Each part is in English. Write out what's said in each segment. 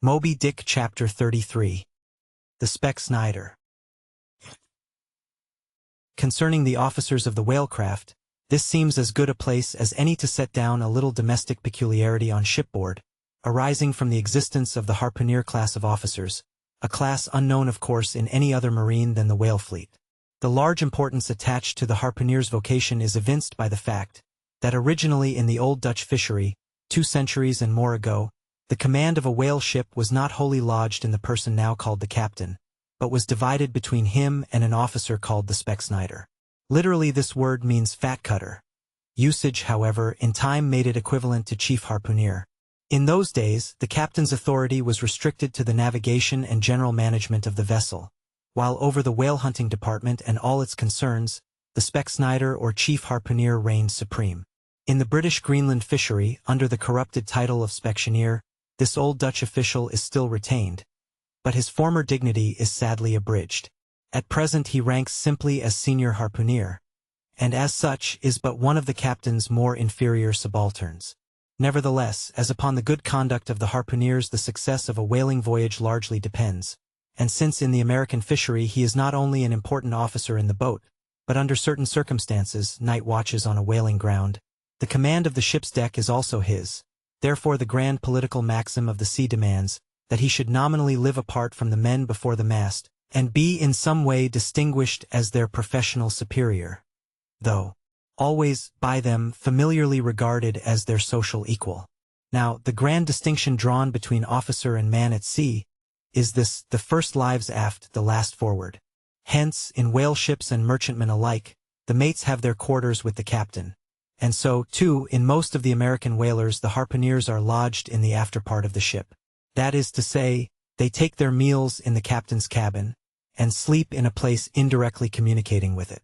Moby Dick Chapter 33. The Specsnyder. Concerning the officers of the whalecraft, this seems as good a place as any to set down a little domestic peculiarity on shipboard, arising from the existence of the harpooner class of officers, a class unknown of course in any other marine than the whale fleet. The large importance attached to the harpooner's vocation is evinced by the fact that originally in the old Dutch fishery, 2 centuries and more ago, the command of a whale ship was not wholly lodged in the person now called the captain, but was divided between him and an officer called the Specsnyder. Literally this word means fat cutter. Usage, however, in time made it equivalent to chief harpooner. In those days, the captain's authority was restricted to the navigation and general management of the vessel, while over the whale hunting department and all its concerns, the Specsnyder or chief harpooner reigned supreme. In the British Greenland fishery, under the corrupted title of Specksioneer, this old Dutch official is still retained, but his former dignity is sadly abridged. At present he ranks simply as senior harpooner, and as such is but one of the captain's more inferior subalterns. Nevertheless, as upon the good conduct of the harpooneers the success of a whaling voyage largely depends, and since in the American fishery he is not only an important officer in the boat, but under certain circumstances, night watches on a whaling ground, the command of the ship's deck is also his. Therefore the grand political maxim of the sea demands that he should nominally live apart from the men before the mast, and be in some way distinguished as their professional superior, though always, by them, familiarly regarded as their social equal. Now, the grand distinction drawn between officer and man at sea is this: the first lives aft, the last forward. Hence, in whale ships and merchantmen alike, the mates have their quarters with the captain. And so, too, in most of the American whalers the harpooneers are lodged in the after part of the ship. That is to say, they take their meals in the captain's cabin, and sleep in a place indirectly communicating with it.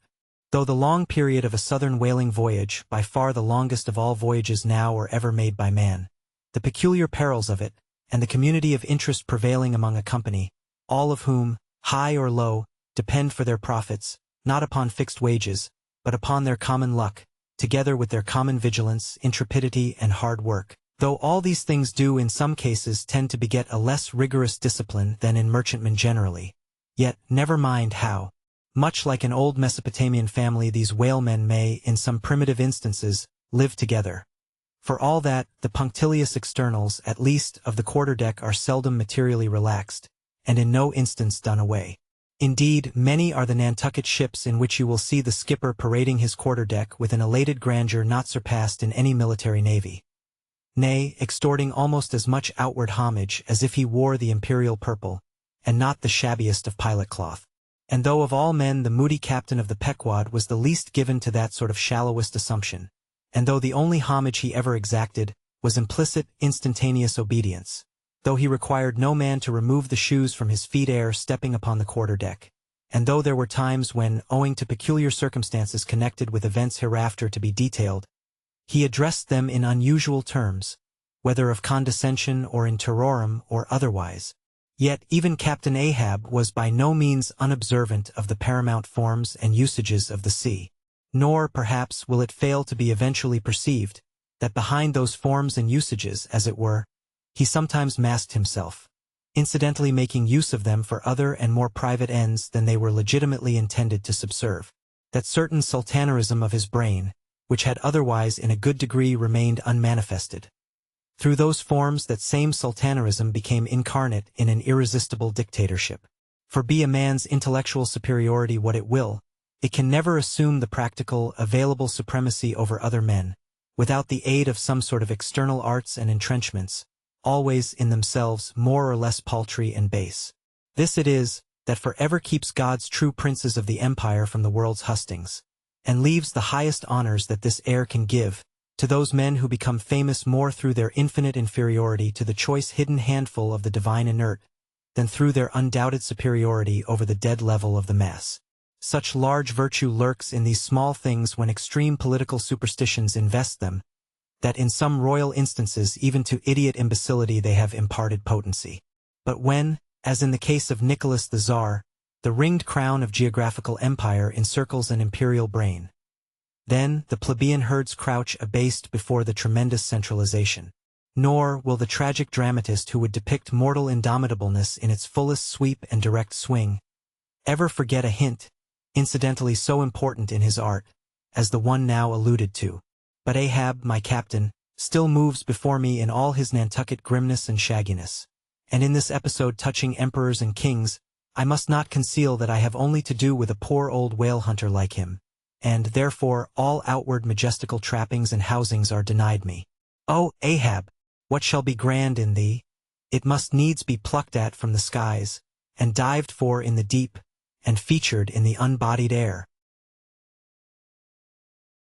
Though the long period of a southern whaling voyage, by far the longest of all voyages now or ever made by man, the peculiar perils of it, and the community of interest prevailing among a company, all of whom, high or low, depend for their profits, not upon fixed wages, but upon their common luck, together with their common vigilance, intrepidity, and hard work, though all these things do in some cases tend to beget a less rigorous discipline than in merchantmen generally. Yet, never mind how. Much like an old Mesopotamian family, these whalemen may, in some primitive instances, live together. For all that, the punctilious externals, at least, of the quarterdeck are seldom materially relaxed, and in no instance done away. Indeed, many are the Nantucket ships in which you will see the skipper parading his quarterdeck with an elated grandeur not surpassed in any military navy. Nay, extorting almost as much outward homage as if he wore the imperial purple, and not the shabbiest of pilot cloth. And though of all men the moody captain of the Pequod was the least given to that sort of shallowest assumption, and though the only homage he ever exacted was implicit, instantaneous obedience, though he required no man to remove the shoes from his feet ere stepping upon the quarterdeck, and though there were times when, owing to peculiar circumstances connected with events hereafter to be detailed, he addressed them in unusual terms, whether of condescension or in terrorem or otherwise, yet even Captain Ahab was by no means unobservant of the paramount forms and usages of the sea. Nor, perhaps, will it fail to be eventually perceived that behind those forms and usages, as it were, he sometimes masked himself, incidentally making use of them for other and more private ends than they were legitimately intended to subserve. That certain sultanerism of his brain, which had otherwise in a good degree remained unmanifested. Through those forms that same sultanerism became incarnate in an irresistible dictatorship. For be a man's intellectual superiority what it will, it can never assume the practical, available supremacy over other men, without the aid of some sort of external arts and entrenchments, always in themselves more or less paltry and base. This it is that forever keeps God's true princes of the empire from the world's hustings, and leaves the highest honors that this air can give to those men who become famous more through their infinite inferiority to the choice hidden handful of the divine inert, than through their undoubted superiority over the dead level of the mass. Such large virtue lurks in these small things when extreme political superstitions invest them, that in some royal instances even to idiot imbecility they have imparted potency. But when, as in the case of Nicholas the Tsar, the ringed crown of geographical empire encircles an imperial brain, then the plebeian herds crouch abased before the tremendous centralization. Nor will the tragic dramatist who would depict mortal indomitableness in its fullest sweep and direct swing ever forget a hint, incidentally so important in his art, as the one now alluded to. But Ahab, my captain, still moves before me in all his Nantucket grimness and shagginess. And in this episode touching emperors and kings, I must not conceal that I have only to do with a poor old whale hunter like him, and therefore all outward majestical trappings and housings are denied me. O Ahab, what shall be grand in thee? It must needs be plucked at from the skies, and dived for in the deep, and featured in the unbodied air.